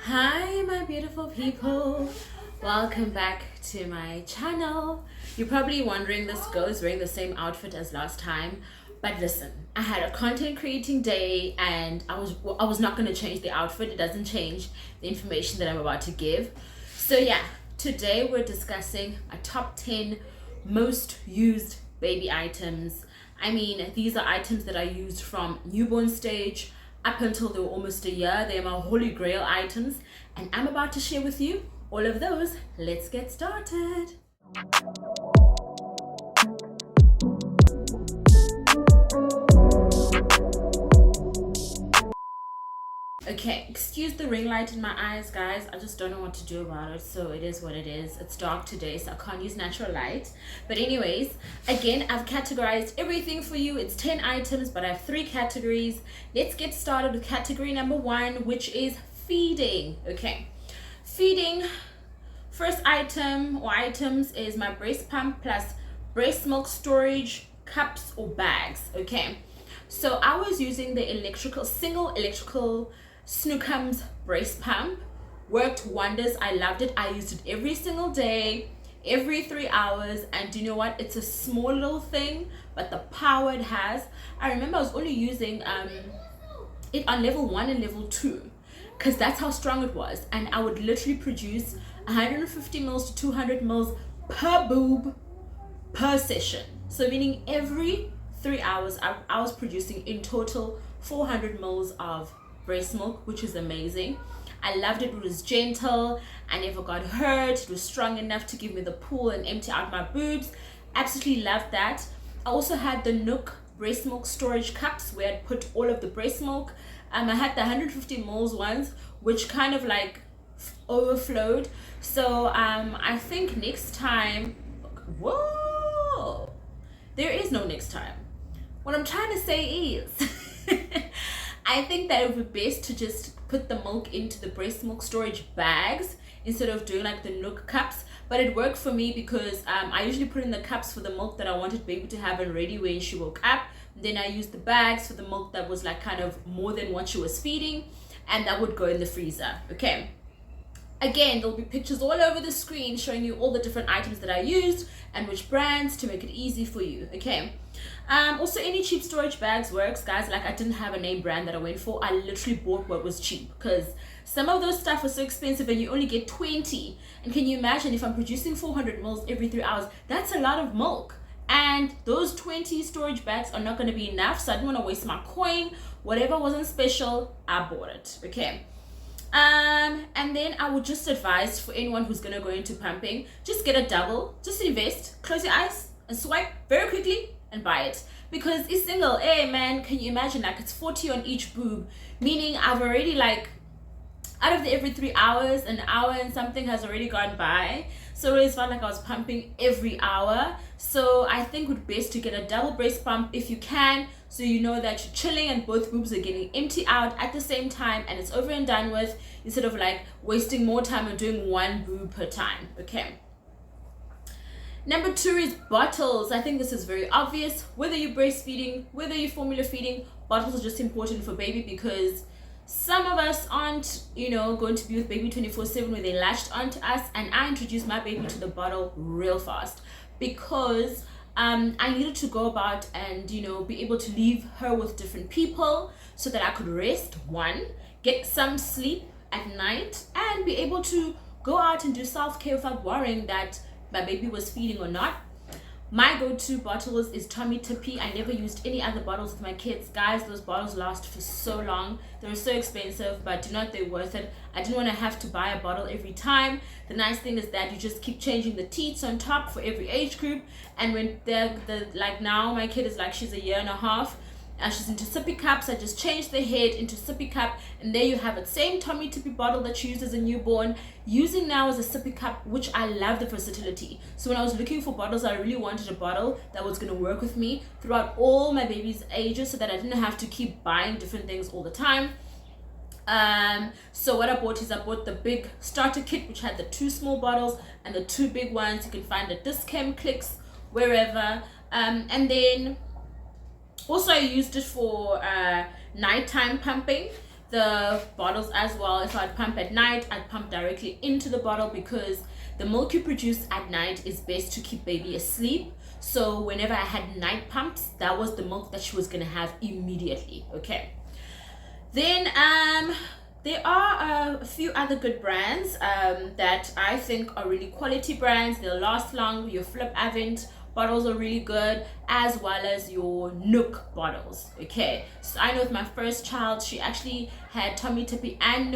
Hi, my beautiful people. Welcome back to my channel. You're probably wondering this girl is wearing the same outfit as last time, but listen, I had a content creating day and I was not going to change the outfit. It doesn't change the information that I'm about to give. So yeah, today we're discussing a top 10 most used baby items. I mean, these are items that I used from newborn stage up until they were almost a year. They are my holy grail items, and I'm about to share with you all of those. Let's get started. Okay, excuse the ring light in my eyes, guys. I just don't know what to do about it, so it is what it is. It's dark today, so I can't use natural light. But anyways, again, I've categorized everything for you. It's 10 items, but I have 3 categories. Let's get started with category number 1, which is feeding. Okay, feeding. First item or items is my breast pump plus breast milk storage cups or bags. Okay, so I was using the single electrical Snookums breast pump. Worked wonders. I loved it. I used it every single day, every 3 hours, and you know what, it's a small little thing, but the power it has. I remember I was only using it on level 1 and level 2 because that's how strong it was, and I would literally produce 150 mils to 200 mils per boob per session. So meaning every 3 hours I was producing in total 400 mils of breast milk, which is amazing. I loved it. It was gentle. I never got hurt. It was strong enough to give me the pull and empty out my boobs. Absolutely loved that. I also had the Nook breast milk storage cups where I'd put all of the breast milk. I had the 150 mils ones, which kind of like overflowed. So I think next time, whoa, there is no next time. What I'm trying to say is I think that it would be best to just put the milk into the breast milk storage bags instead of doing like the Nook cups. But it worked for me because I usually put in the cups for the milk that I wanted baby to have and ready when she woke up. Then I used the bags for the milk that was like kind of more than what she was feeding, and that would go in the freezer. Okay, again, there'll be pictures all over the screen showing you all the different items that I used and which brands to make it easy for you. Okay, also any cheap storage bags works, guys. Like, I didn't have a name brand that I went for. I literally bought what was cheap because some of those stuff was so expensive and you only get 20. And can you imagine if I'm producing 400 mils every 3 hours? That's a lot of milk, and those 20 storage bags are not going to be enough, so I didn't want to waste my coin. Whatever wasn't special, I bought it. Okay, and then I would just advise for anyone who's going to go into pumping, just get a double. Just invest, close your eyes and swipe very quickly and buy it, because it's single. Hey man, can you imagine, like, it's 40 on each boob, meaning I've already, like, out of the every 3 hours, an hour and something has already gone by. So it always felt like I was pumping every hour. So I think it would be best to get a double breast pump if you can, so you know that you're chilling and both boobs are getting empty out at the same time and it's over and done with, instead of like wasting more time and doing one boob per time. Okay, number 2 is bottles. I think this is very obvious. Whether you're breastfeeding, whether you're formula feeding, bottles are just important for baby, because some of us aren't, going to be with baby 24/7 where they latched onto us. And I introduced my baby to the bottle real fast because I needed to go about and, be able to leave her with different people so that I could rest, one, get some sleep at night, and be able to go out and do self-care without worrying that my baby was feeding or not. My go-to bottles is Tommy Tippy. I never used any other bottles with my kids. Guys, those bottles last for so long. They're so expensive, but they're worth it. I didn't want to have to buy a bottle every time. The nice thing is that you just keep changing the teats on top for every age group. And when they're like, now my kid is like, she's a year and a half. She's into sippy cups. I just changed the head into sippy cup, and there you have it. Same Tommy Tippy bottle that you used as a newborn, using now as a sippy cup, which I love the versatility. So when I was looking for bottles, I really wanted a bottle that was going to work with me throughout all my baby's ages, so that I didn't have to keep buying different things all the time. So what I bought is I bought the big starter kit, which had the 2 small bottles and the 2 big ones. You can find at Dischem, Clicks, wherever. And then also I used it for nighttime pumping. the bottles as well. If I'd pump at night, I'd pump directly into the bottle, because the milk you produce at night is best to keep baby asleep. So whenever I had night pumps, that was the milk that she was gonna have immediately. Okay. Then there are a few other good brands that I think are really quality brands. They'll last long. Your Flip Avent bottles are really good, as well as your Nook bottles. Okay, so I know with my first child, she actually had Tommy Tippy and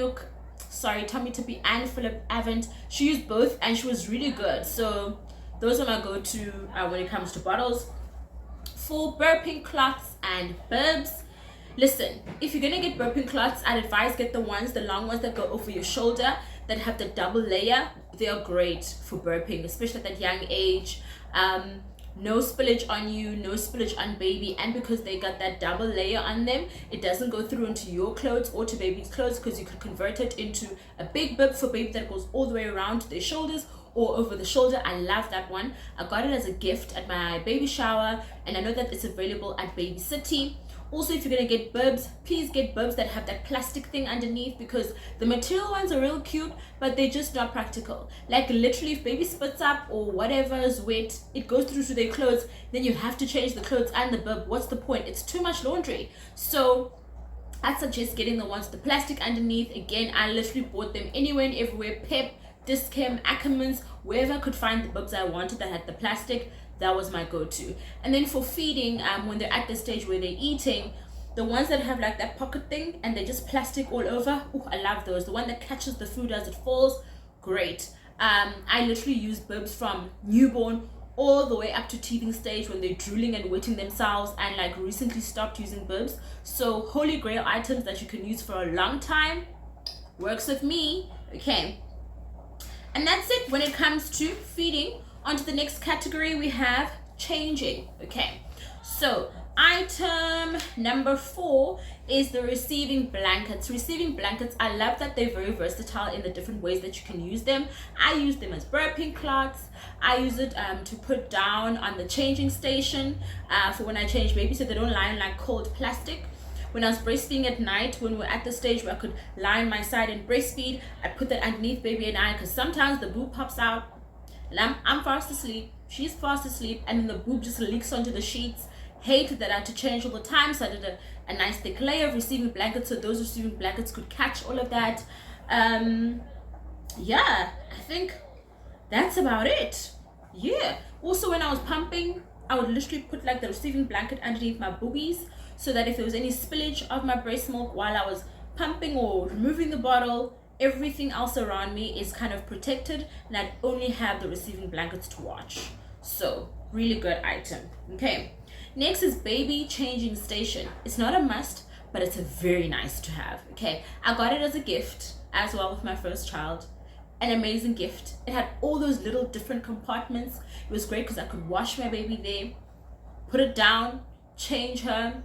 Tommy Tippy and Flip Avent. She used both and she was really good. So those are my go-to when it comes to bottles. For burping cloths and bibs, listen, if you're gonna get burping cloths, I'd advise get the long ones that go over your shoulder, that have the double layer. They are great for burping, especially at that young age. No spillage on you, no spillage on baby, and because they got that double layer on them, it doesn't go through into your clothes or to baby's clothes, because you could convert it into a big bib for baby that goes all the way around to their shoulders or over the shoulder. I love that one. I got it as a gift at my baby shower, and I know that it's available at Baby City. Also, if you're gonna get bibs, please get bibs that have that plastic thing underneath, because the material ones are real cute, but they're just not practical. Like literally, if baby spits up or whatever is wet, it goes through to their clothes, then you have to change the clothes and the bib. What's the point? It's too much laundry. So I'd suggest getting the ones with the plastic underneath. Again, I literally bought them anywhere and everywhere. Pep, Discam, Ackermans, wherever I could find the bibs I wanted that had the plastic. That was my go-to. And then for feeding, when they're at the stage where they're eating, the ones that have like that pocket thing and they're just plastic all over, I love those. The one that catches the food as it falls, great. I literally use bibs from newborn all the way up to teething stage, when they're drooling and wetting themselves, and like recently stopped using bibs. So holy grail items that you can use for a long time. Works with me. Okay. And that's it when it comes to feeding. On to the next category, we have changing. Okay, so item number 4 is the receiving blankets. Receiving blankets, I love that they're very versatile in the different ways that you can use them. I use them as burping cloths. I use it to put down on the changing station for when I change baby, so they don't lie in like cold plastic. When I was breastfeeding at night, when we're at the stage where I could lie on my side and breastfeed, I put that underneath baby and I, because sometimes the boob pops out. And I'm fast asleep, she's fast asleep, and then the boob just leaks onto the sheets. Hate that I had to change all the time, so I did a nice thick layer of receiving blankets, so those receiving blankets could catch all of that. Yeah, I think that's about it. Yeah. Also, when I was pumping, I would literally put like the receiving blanket underneath my boobies, so that if there was any spillage of my breast milk while I was pumping or removing the bottle, everything else around me is kind of protected, and I'd only have the receiving blankets to watch. So really good item. Okay, next is baby changing station. It's not a must, but it's a very nice to have. Okay, I got it as a gift as well with my first child. An amazing gift. It had all those little different compartments. It was great because I could wash my baby there, put it down, change her,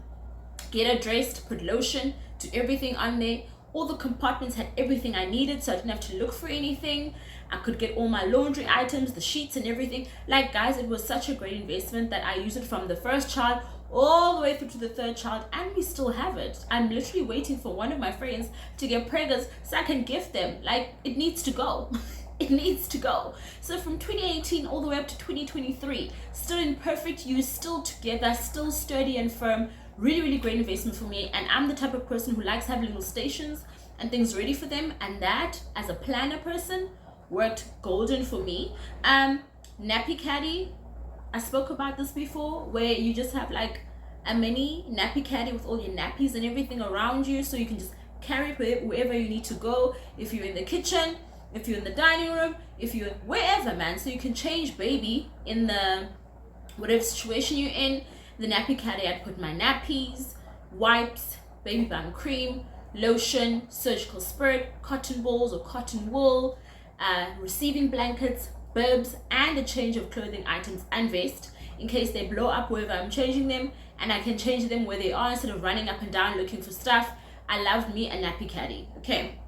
get her dressed, put lotion, do everything on there. All the compartments had everything I needed, so I didn't have to look for anything. I could get all my laundry items, the sheets and everything. Like guys, it was such a great investment that I used it from the first child all the way through to the third child, and we still have it. I'm literally waiting for one of my friends to get pregnant so I can gift them. Like, it needs to go. It needs to go. So from 2018 all the way up to 2023, still in perfect use, still together, still sturdy and firm. Really great investment for me, and I'm the type of person who likes having little stations and things ready for them, and that as a planner person worked golden for me. Nappy caddy, I spoke about this before, where you just have like a mini nappy caddy with all your nappies and everything around you, so you can just carry it wherever you need to go. If you're in the kitchen, if you're in the dining room, if you're wherever, man, so you can change baby in the whatever situation you're in. The nappy caddy, I'd put my nappies, wipes, baby bum cream, lotion, surgical spirit, cotton balls or cotton wool, receiving blankets, bibs, and a change of clothing items and vest in case they blow up wherever I'm changing them, and I can change them where they are instead of running up and down looking for stuff. I loved me a nappy caddy. Okay.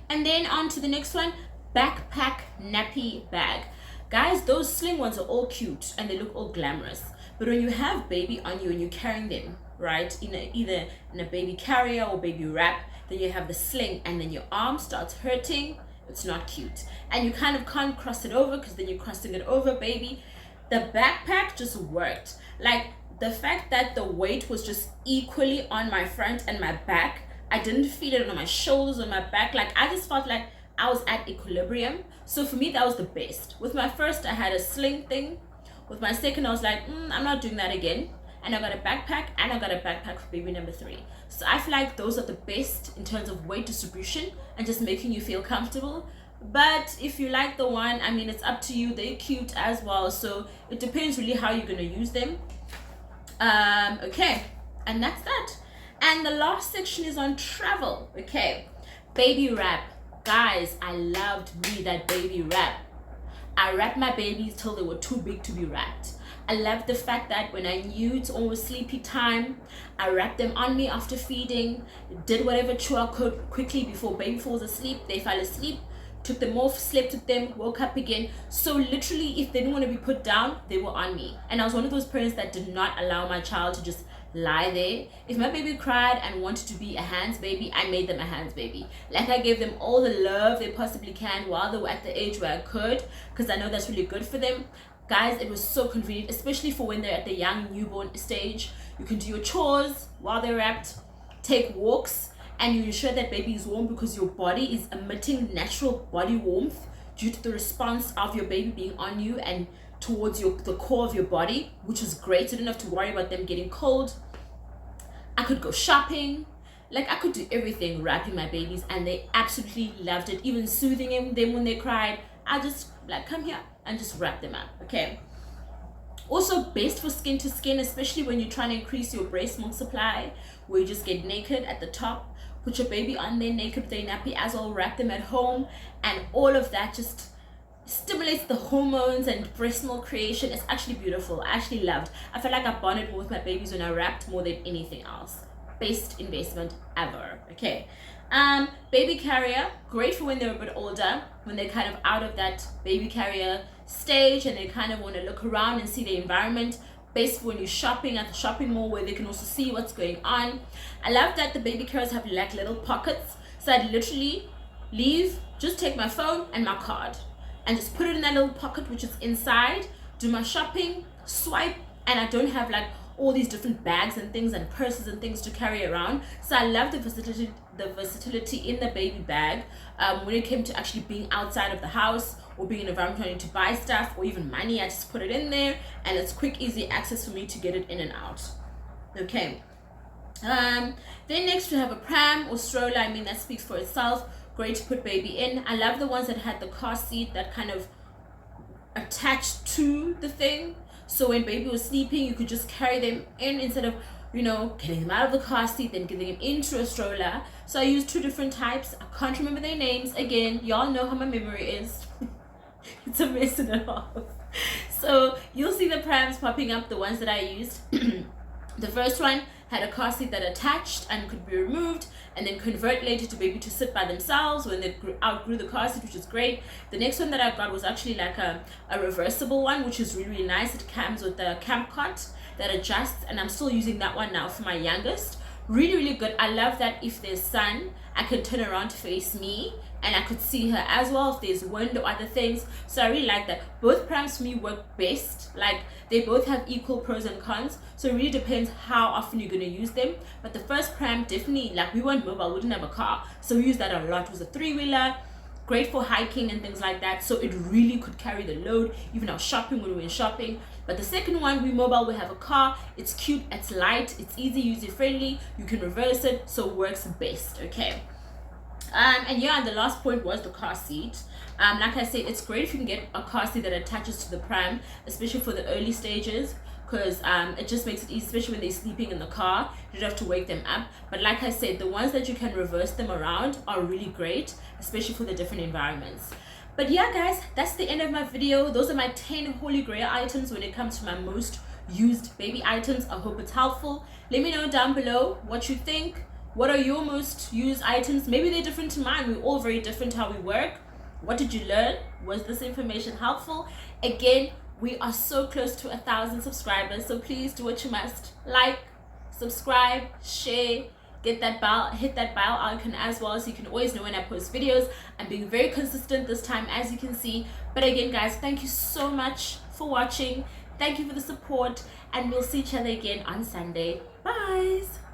And then on to the next one, backpack nappy bag. Guys, those sling ones are all cute and they look all glamorous. But when you have baby on you and you're carrying them, right, either in a baby carrier or baby wrap, then you have the sling and then your arm starts hurting. It's not cute, and you kind of can't cross it over because then you're crossing it over, baby. The backpack just worked. Like, the fact that the weight was just equally on my front and my back, I didn't feel it on my shoulders or my back. Like, I just felt like I was at equilibrium. So for me, that was the best. With my first, I had a sling thing. With my second, I was like, I'm not doing that again. And I got a backpack, and I got a backpack for baby number 3. So I feel like those are the best in terms of weight distribution and just making you feel comfortable. But if you like the one, I mean, it's up to you. They're cute as well, so it depends really how you're going to use them. Okay, and that's that. And the last section is on travel. Okay, baby wrap. Guys, I loved me that baby wrap. I wrapped my babies till they were too big to be wrapped. I loved the fact that when I knew it's almost sleepy time, I wrapped them on me after feeding, did whatever chore I could quickly before baby falls asleep. They fell asleep, took them off, slept with them, woke up again. So literally, if they didn't want to be put down, they were on me. And I was one of those parents that did not allow my child to just lie there. If my baby cried and wanted to be a hands baby, I made them a hands baby. Like, I gave them all the love they possibly can while they were at the age where I could, because I know that's really good for them. Guys, it was so convenient, especially for when they're at the young newborn stage. You can do your chores while they're wrapped, take walks, and you ensure that baby is warm because your body is emitting natural body warmth due to the response of your baby being on you and towards the core of your body, which is great. You don't have to worry about them getting cold. I could go shopping. Like, I could do everything wrapping my babies, and they absolutely loved it. Even soothing them when they cried, I just like, come here, and just wrap them up. Okay, also best for skin to skin, especially when you're trying to increase your breast milk supply, where you just get naked at the top, put your baby on there naked with their nappy as well, wrap them at home, and all of that just stimulates the hormones and breast milk creation. It's actually beautiful. I actually loved. I felt like I bonded more with my babies when I wrapped more than anything else. Best investment ever. Okay, baby carrier, great for when they're a bit older, when they're kind of out of that baby carrier stage and they kind of want to look around and see the environment. Best for when you're shopping at the shopping mall, where they can also see what's going on. I love that the baby carriers have like little pockets, so I'd literally leave, just take my phone and my card and just put it in that little pocket which is inside, do my shopping, swipe, and I don't have like all these different bags and things and purses and things to carry around. So I love the versatility in the baby bag when it came to actually being outside of the house or being in an environment where I need to buy stuff or even money. I just put it in there and it's quick, easy access for me to get it in and out. Okay, then next we have a pram or stroller. I mean, that speaks for itself. Great to put baby in. I love the ones that had the car seat that kind of attached to the thing, so when baby was sleeping you could just carry them in instead of, you know, getting them out of the car seat then getting them into a stroller. So I used 2 different types. I can't remember their names. Again, y'all know how my memory is. It's a mess and a half. So you'll see the prams popping up, the ones that I used. The first one had a car seat that attached and could be removed and then convert later to baby to sit by themselves when they outgrew the car seat, which is great. The next one that I got was actually like a reversible one, which is really, really nice. It comes with a camp cot that adjusts, and I'm still using that one now for my youngest. Really, really good. I love that if there's sun, I can turn around to face me and I could see her as well if there's wind or other things. So I really like that. Both prams for me work best. Like, they both have equal pros and cons, so it really depends how often you're going to use them. But the first pram, definitely, like, we weren't mobile, we didn't have a car, so we used that a lot. It was a 3-wheeler, great for hiking and things like that, so it really could carry the load even out shopping when we went shopping. But the second one, we mobile, we have a car, it's cute, it's light, it's easy, user friendly, you can reverse it, so it works best. Okay, and yeah, the last point was the car seat. Like I said, it's great if you can get a car seat that attaches to the pram, especially for the early stages, because it just makes it easy, especially when they're sleeping in the car. You don't have to wake them up. But like I said, the ones that you can reverse them around are really great, especially for the different environments. But yeah, guys, that's the end of my video. Those are my 10 holy grail items when it comes to my most used baby items. I hope it's helpful. Let me know down below what you think. What are your most used items? Maybe they're different to mine. We're all very different how we work. What did you learn? Was this information helpful? Again, we are so close to 1,000 subscribers, so please do what you must. Like, subscribe, share, hit that bell icon as well, so you can always know when I post videos. I'm being very consistent this time, as you can see. But again, guys, thank you so much for watching. Thank you for the support, and we'll see each other again on Sunday. Bye.